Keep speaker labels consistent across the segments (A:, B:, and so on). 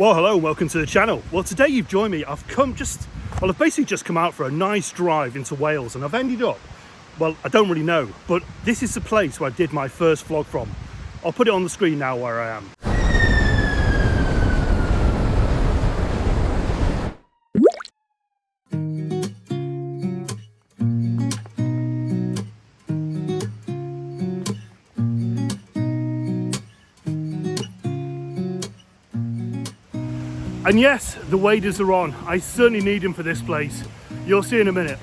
A: Well, hello and welcome to the channel. Well, today you've joined me. I've basically just come out for a nice drive into Wales, and I've ended up, well, I don't really know, but this is the place where I did my first vlog from. I'll put it on the screen now where I am. And yes, the waders are on. I certainly need them for this place. You'll see in a minute.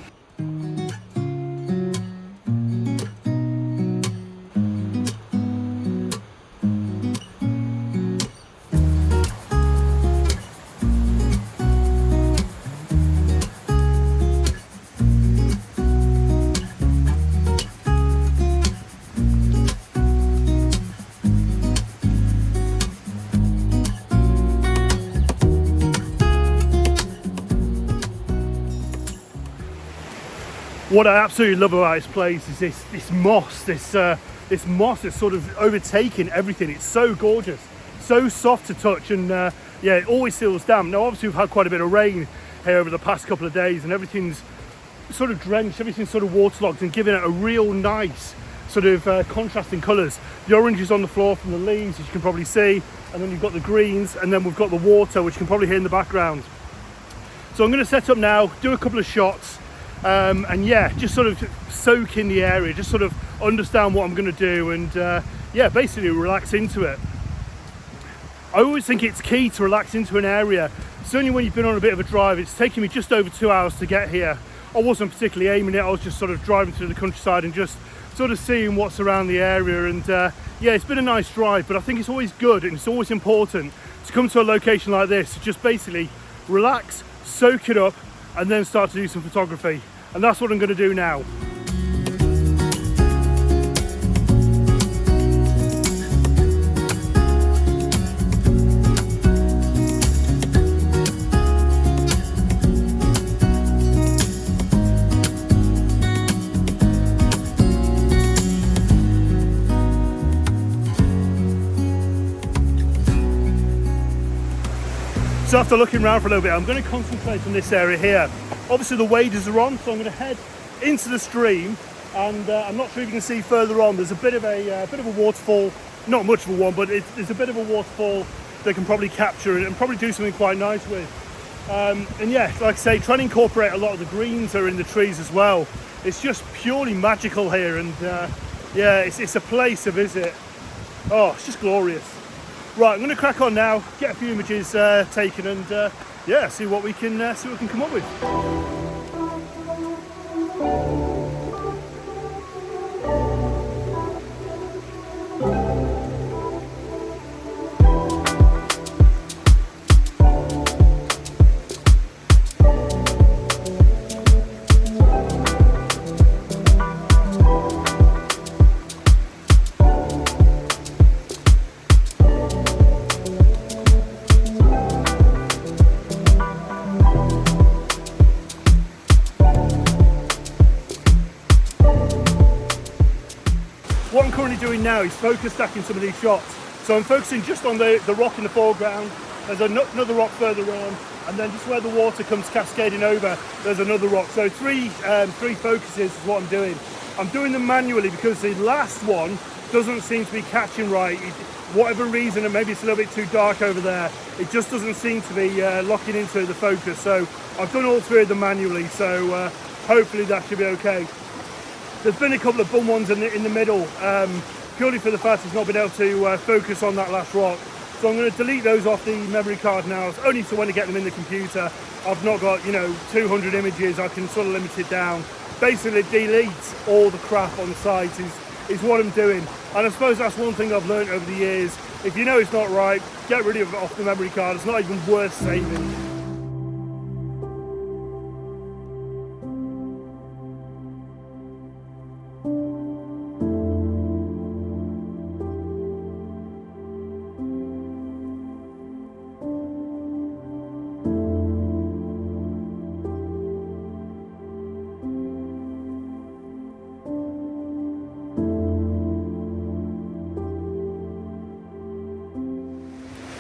A: What I absolutely love about this place is this moss. This moss is sort of overtaking everything. It's so gorgeous, so soft to touch, and yeah, it always feels damp. Now, obviously, we've had quite a bit of rain here over the past couple of days, and everything's sort of drenched, everything's sort of waterlogged, and giving it a real nice sort of contrasting colours. The orange is on the floor from the leaves, as you can probably see, and then you've got the greens, and then we've got the water, which you can probably hear in the background. So I'm going to set up now, do a couple of shots. And yeah, just sort of soak in the area, just sort of understand what I'm going to do, and yeah, basically relax into it. I always think it's key to relax into an area. Certainly when you've been on a bit of a drive. It's taken me just over 2 hours to get here. I wasn't particularly aiming it, I was just sort of driving through the countryside and just sort of seeing what's around the area, and yeah, it's been a nice drive. But I think it's always good and it's always important to come to a location like this to just basically relax, soak it up, and then start to do some photography. And that's what I'm going to do now. So after looking around for a little bit, I'm going to concentrate on this area here. Obviously the waders are on, so I'm going to head into the stream, and I'm not sure if you can see further on, there's a bit of a waterfall, not much of a one, but there's a bit of a waterfall they can probably capture and probably do something quite nice with. And yeah, like I say, trying to incorporate a lot of the greens that are in the trees as well. It's just purely magical here, and yeah, it's a place to visit. Oh, it's just glorious. Right, I'm going to crack on now, get a few images taken, and yeah, see what we can come up with. What I'm currently doing now is focus stacking some of these shots. So I'm focusing just on the rock in the foreground. There's another rock further on, and then just where the water comes cascading over, there's another rock. So three focuses is what I'm doing. I'm doing them manually because the last one doesn't seem to be catching right. Whatever reason, and maybe it's a little bit too dark over there, it just doesn't seem to be locking into the focus. So I've done all three of them manually, so hopefully that should be okay. There's been a couple of bum ones in the middle, purely for the fact it's not been able to focus on that last rock. So I'm going to delete those off the memory card now. It's only to when I get them in the computer. I've not got, 200 images. I can sort of limit it down. Basically delete all the crap on the site is what I'm doing. And I suppose that's one thing I've learned over the years. If you know it's not right, get rid of it off the memory card. It's not even worth saving.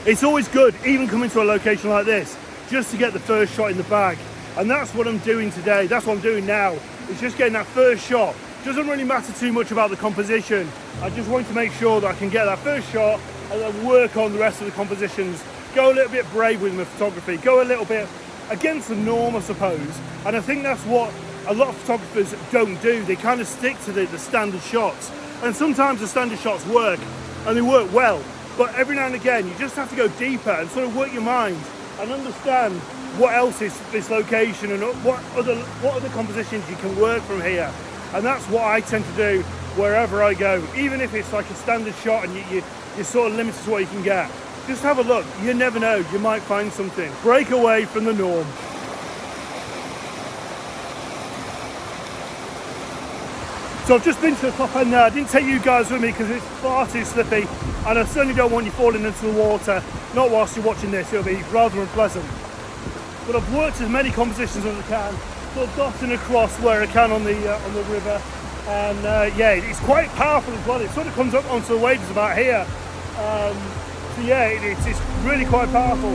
A: it's always good, even coming to a location like this, just to get the first shot in the bag. And that's what I'm doing today. That's what I'm doing now. It's just getting that first shot. Doesn't really matter too much about the composition. I just want to make sure that I can get that first shot and then work on the rest of the compositions. Go a little bit brave with my photography. Go a little bit against the norm, I suppose. And I think that's what a lot of photographers don't do. They kind of stick to the standard shots. And sometimes the standard shots work, and they work well. But every now and again, you just have to go deeper and sort of work your mind and understand what else is this location and what other compositions you can work from here. And that's what I tend to do wherever I go. Even if it's like a standard shot and you're sort of limited to what you can get. Just have a look. You never know, you might find something. Break away from the norm. So I've just been to the top end there. I didn't take you guys with me because it's far too slippy, and I certainly don't want you falling into the water. Not whilst you're watching this, it'll be rather unpleasant. But I've worked as many compositions as I can, sort of dotting across where I can on the river. And yeah, it's quite powerful as well. It sort of comes up onto the waves about here. So yeah, it's really quite powerful.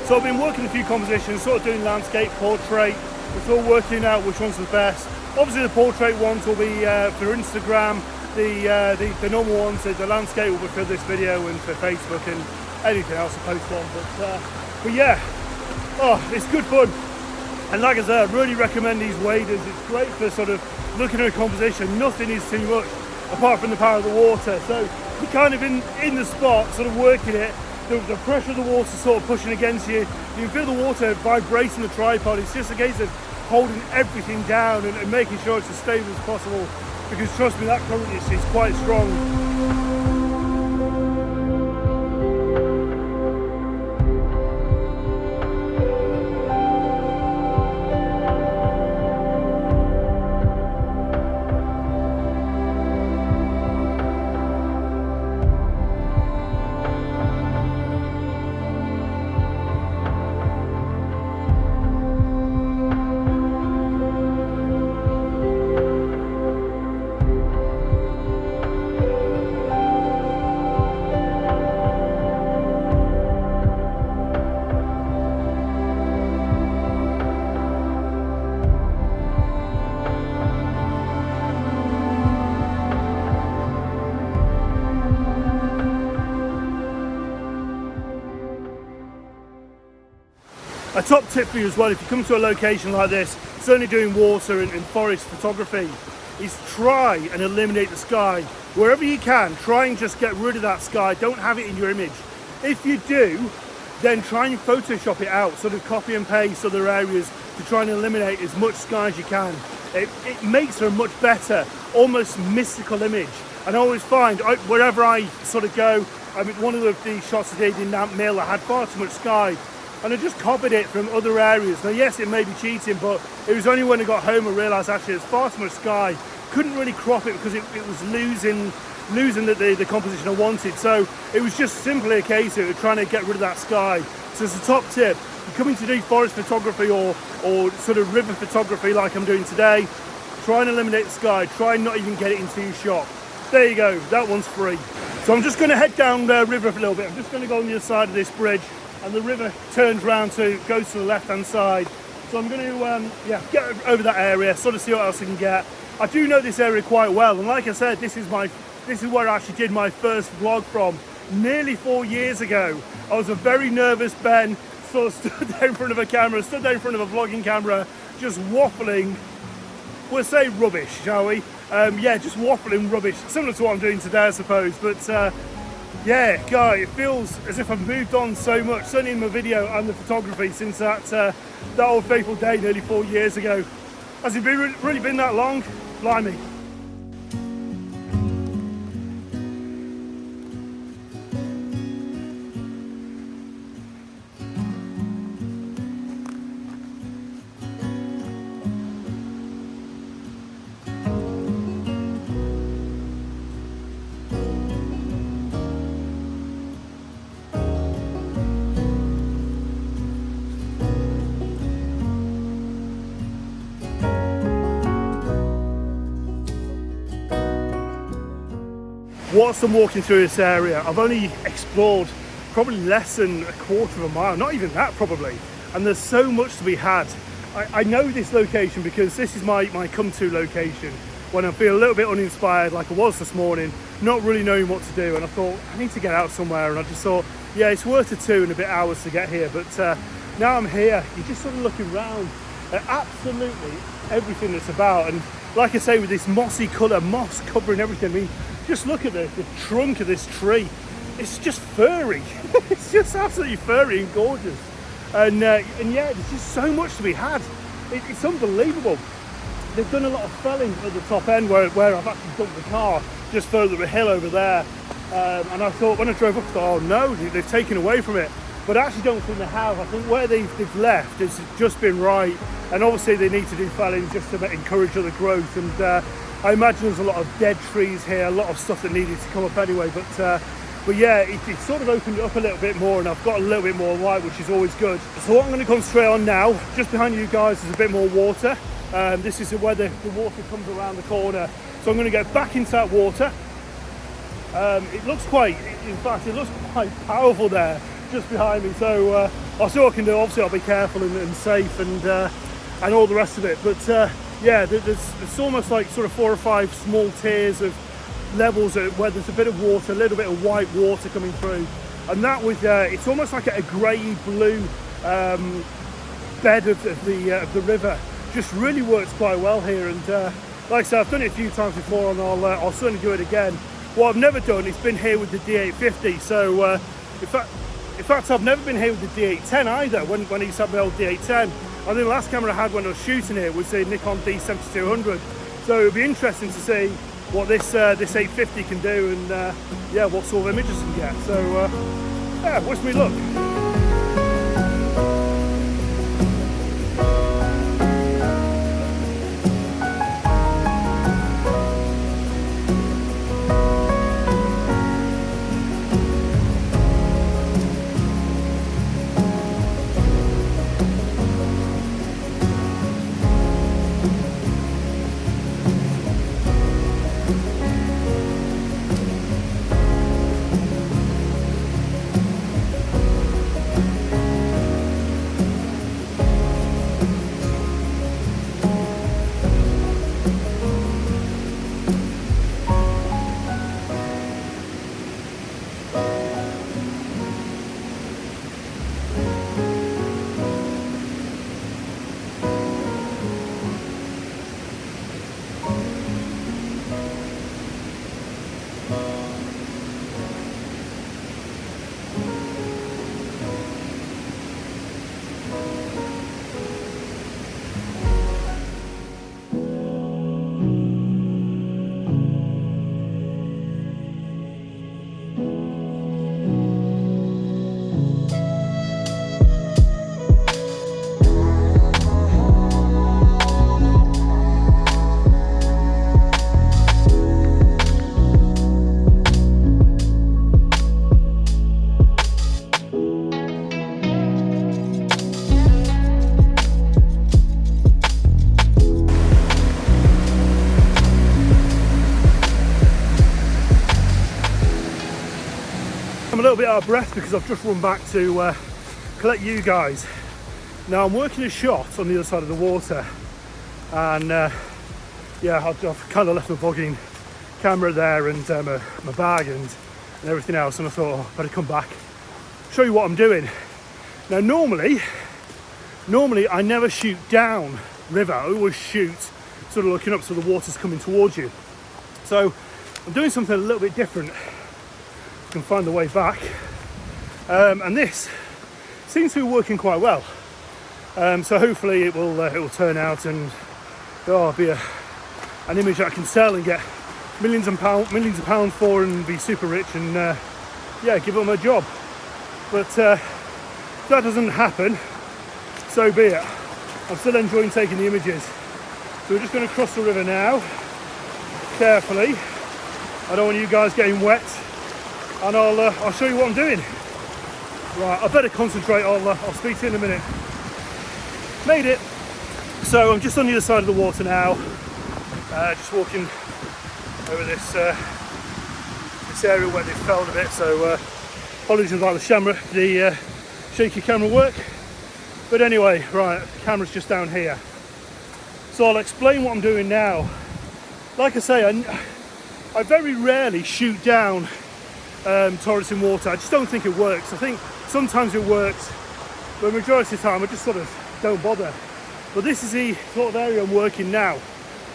A: So I've been working a few compositions, sort of doing landscape, portrait. It's all working out which one's the best. Obviously the portrait ones will be for Instagram. The normal ones, the landscape will be for this video and for Facebook and anything else I post on. But yeah, oh, it's good fun. And like I said, I really recommend these waders. It's great for sort of looking at a composition. Nothing is too much apart from the power of the water. So you're kind of in the spot, sort of working it. The pressure of the water sort of pushing against you. You can feel the water vibrating the tripod. It's just a case of holding everything down and making sure it's as stable as possible, because trust me, that current is quite strong. A top tip for you as well, if you come to a location like this, certainly doing water and forest photography, is try and eliminate the sky. Wherever you can, try and just get rid of that sky. Don't have it in your image. If you do, then try and Photoshop it out, sort of copy and paste other areas to try and eliminate as much sky as you can. It makes for a much better, almost mystical image. And I always find, wherever I sort of go, I mean, one of the shots I did in that mill, I had far too much sky. And I just copied it from other areas. Now yes, it may be cheating, but it was only when I got home I realised actually there's far too much sky. Couldn't really crop it because it was losing the composition I wanted. So it was just simply a case of trying to get rid of that sky. So it's a top tip. You're coming to do forest photography or sort of river photography like I'm doing today, try and eliminate the sky. Try and not even get it into your shot. There you go, that one's free. So I'm just going to head down the river a little bit. I'm just going to go on the other side of this bridge. And the river turns round goes to the left hand side. So I'm going to get over that area, sort of see what else I can get. I do know this area quite well, and like I said, this is where I actually did my first vlog from nearly 4 years ago. I was a very nervous Ben, sort of stood there in front of a camera, stood there in front of a vlogging camera, just waffling. We'll say rubbish, shall we? Yeah, just waffling rubbish, similar to what I'm doing today, I suppose. But yeah, guy, it feels as if I've moved on so much, certainly in my video and the photography, since that old fateful day nearly 4 years ago. Has it really been that long? Blimey. whilst I'm walking through this area, I've only explored probably less than a quarter of a mile, not even that probably, and there's so much to be had. I know this location because this is my come-to location when I feel a little bit uninspired like I was this morning, not really knowing what to do, and I thought I need to get out somewhere, and I just thought, yeah, it's worth the 2 and a bit hours to get here. But now I'm here, you're just sort of looking around at absolutely everything that's about, and like I say, with this mossy colour, moss covering everything. I mean, just look at the trunk of this tree. It's just furry. It's just absolutely furry and gorgeous. And yeah, there's just so much to be had. It's unbelievable. They've done a lot of felling at the top end where I've actually dumped the car just further up the hill over there. And I thought, when I drove up, I thought, oh no, they've taken away from it. But I actually don't think they have. I think where they've left has just been right. And obviously they need to do felling just to encourage other growth. And I imagine there's a lot of dead trees here, a lot of stuff that needed to come up anyway. But yeah, it sort of opened it up a little bit more, and I've got a little bit more light, which is always good. So what I'm going to concentrate on now, just behind you guys, is a bit more water. This is where the water comes around the corner. So I'm going to get back into that water. It looks quite powerful there, just behind me. So I'll see what I can do. Obviously I'll be careful and safe and all the rest of it. But yeah, there's almost like sort of 4 or 5 small tiers of levels where there's a bit of water, a little bit of white water coming through, and that with it's almost like a grey blue bed of the river. Just really works quite well here, and like I said, I've done it a few times before, and I'll certainly do it again. What I've never done is been here with the D850. So in fact I've never been here with the D810 either, when I used to have my old D810. I think the last camera I had when I was shooting it was the Nikon D7200. So it'll be interesting to see what this 850 can do, and yeah, what sort of images you can get. So yeah, wish me luck. I'm a little bit out of breath because I've just run back to collect you guys. Now I'm working a shot on the other side of the water, and yeah, I've kind of left my vlogging camera there, and my bag and everything else, and I thought, oh, better come back, show you what I'm doing. Now normally I never shoot down river, I always shoot sort of looking up so the water's coming towards you. So I'm doing something a little bit different. I can find the way back, and this seems to be working quite well. So hopefully it will turn out and be an image that I can sell and get millions of pounds for, and be super rich, and yeah, give them a job. But if that doesn't happen, so be it. I'm still enjoying taking the images. So we're just going to cross the river now, carefully. I don't want you guys getting wet, and I'll show you what I'm doing. Right, I better concentrate. I'll speak to you in a minute. Made it. So I'm just on the other side of the water now, just walking over this this area where they felled a bit, so apologies about the shaky camera work. But anyway, right, the camera's just down here. So I'll explain what I'm doing now. Like I say, I very rarely shoot down torrents in water. I just don't think it works. I think sometimes it works, but the majority of the time I just sort of don't bother. But this is the sort of area I'm working now.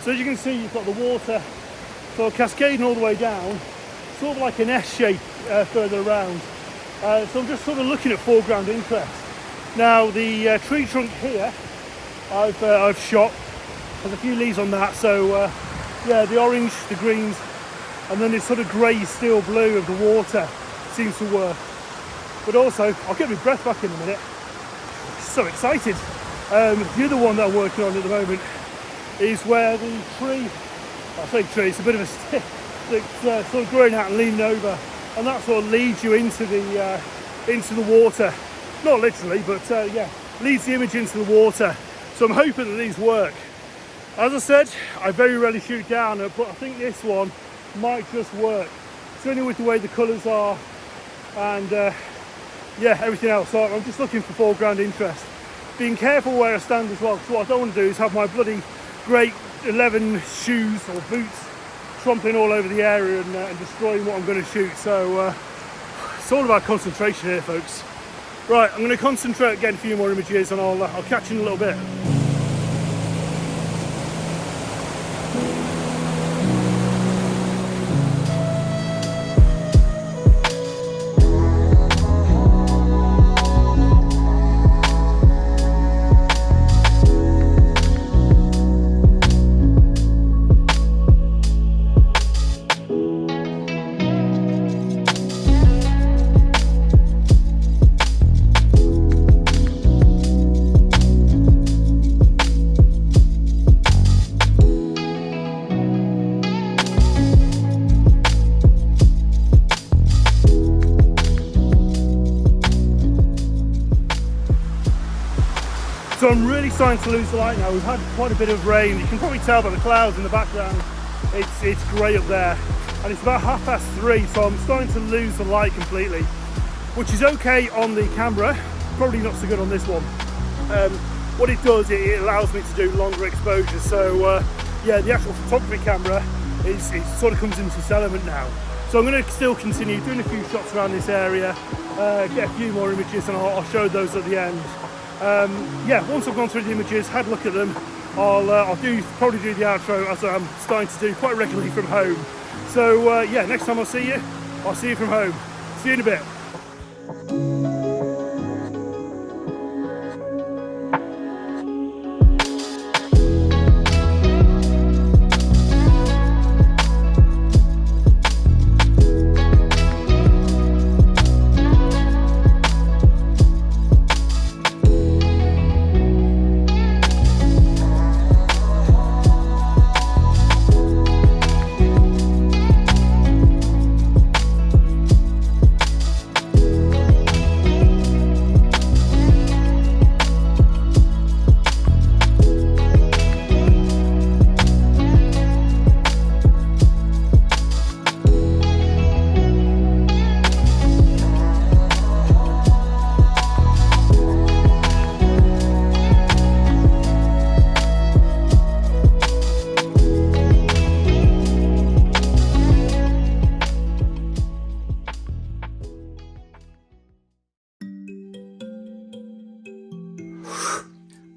A: So as you can see, you've got the water sort of cascading all the way down, sort of like an S shape further around. So I'm just sort of looking at foreground interest. Now the tree trunk here, I've shot. There's a few leaves on that, so yeah, the orange, the greens, and then this sort of grey steel blue of the water seems to work. But also, I'll get my breath back in a minute. So excited. The other one that I'm working on at the moment is where the tree, I say tree, it's a bit of a stick that's sort of growing out and leaning over, and that sort of leads you into the water. Not literally, but yeah, leads the image into the water. So I'm hoping that these work. As I said, I very rarely shoot down, but I think this one might just work. Certainly with the way the colours are and yeah, everything else. So I'm just looking for foreground interest. Being careful where I stand as well, because what I don't want to do is have my bloody great 11 shoes or boots tromping all over the area and destroying what I'm going to shoot. So it's all about concentration here, folks. Right, I'm going to concentrate, get a few more images, and I'll catch you in a little bit. So I'm really starting to lose the light now. We've had quite a bit of rain. You can probably tell by the clouds in the background. It's grey up there. And it's about 3:30, so I'm starting to lose the light completely, which is okay on the camera, probably not so good on this one. What it does, it allows me to do longer exposures. So yeah, the actual photography camera it sort of comes into its element now. So I'm going to still continue doing a few shots around this area, get a few more images, and I'll show those at the end. Yeah, once I've gone through the images, had a look at them, I'll probably do the outro, as I'm starting to do quite regularly from home. So yeah, next time I'll see you from home. See you in a bit.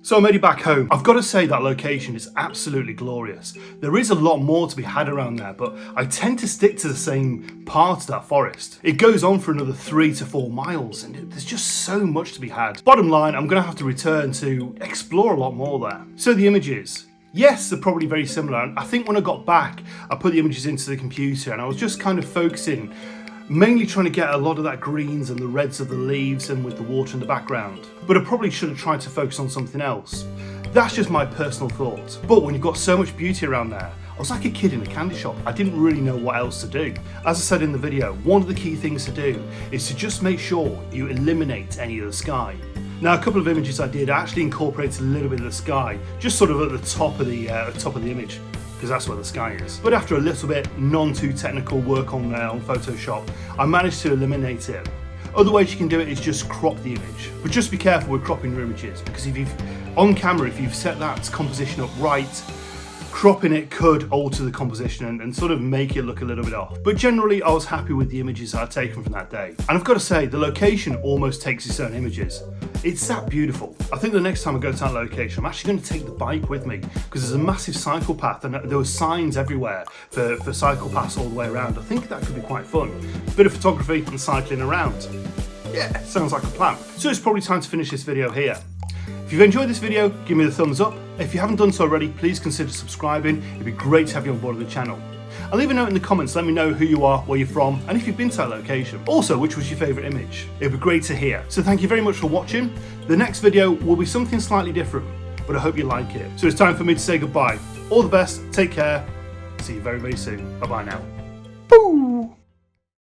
A: So I made it back home. I've got to say that location is absolutely glorious. There is a lot more to be had around there, but I tend to stick to the same part of that forest. It goes on for another 3 to 4 miles, and there's just so much to be had. Bottom line, I'm going to have to return to explore a lot more there. So the images. Yes, they're probably very similar. And I think when I got back, I put the images into the computer and I was just kind of focusing, mainly trying to get a lot of that greens and the reds of the leaves and with the water in the background. But I probably should have tried to focus on something else. That's just my personal thoughts. But when you've got so much beauty around there, I was like a kid in a candy shop. I didn't really know what else to do. As I said in the video, one of the key things to do is to just make sure you eliminate any of the sky. Now, a couple of images I did actually incorporated a little bit of the sky, just sort of at the top of the image. because that's where the sky is. But after a little bit non too technical work on Photoshop, I managed to eliminate it. Other ways you can do it is just crop the image. But just be careful with cropping your images, because if you've set that composition up right, cropping it could alter the composition and sort of make it look a little bit off. But generally I was happy with the images I'd taken from that day. And I've got to say, the location almost takes its own images. It's that beautiful. I think the next time I go to that location, I'm actually going to take the bike with me, because there's a massive cycle path and there were signs everywhere for cycle paths all the way around. I think that could be quite fun. A bit of photography and cycling around. Yeah, sounds like a plan. So it's probably time to finish this video here. If you've enjoyed this video, give me the thumbs up. If you haven't done so already, please consider subscribing. It'd be great to have you on board of the channel. And leave a note in the comments, let me know who you are, where you're from, and if you've been to that location. Also, which was your favourite image. It'd be great to hear. So thank you very much for watching. The next video will be something slightly different, but I hope you like it. So it's time for me to say goodbye. All the best, take care, see you very, very soon. Bye-bye now. Boo!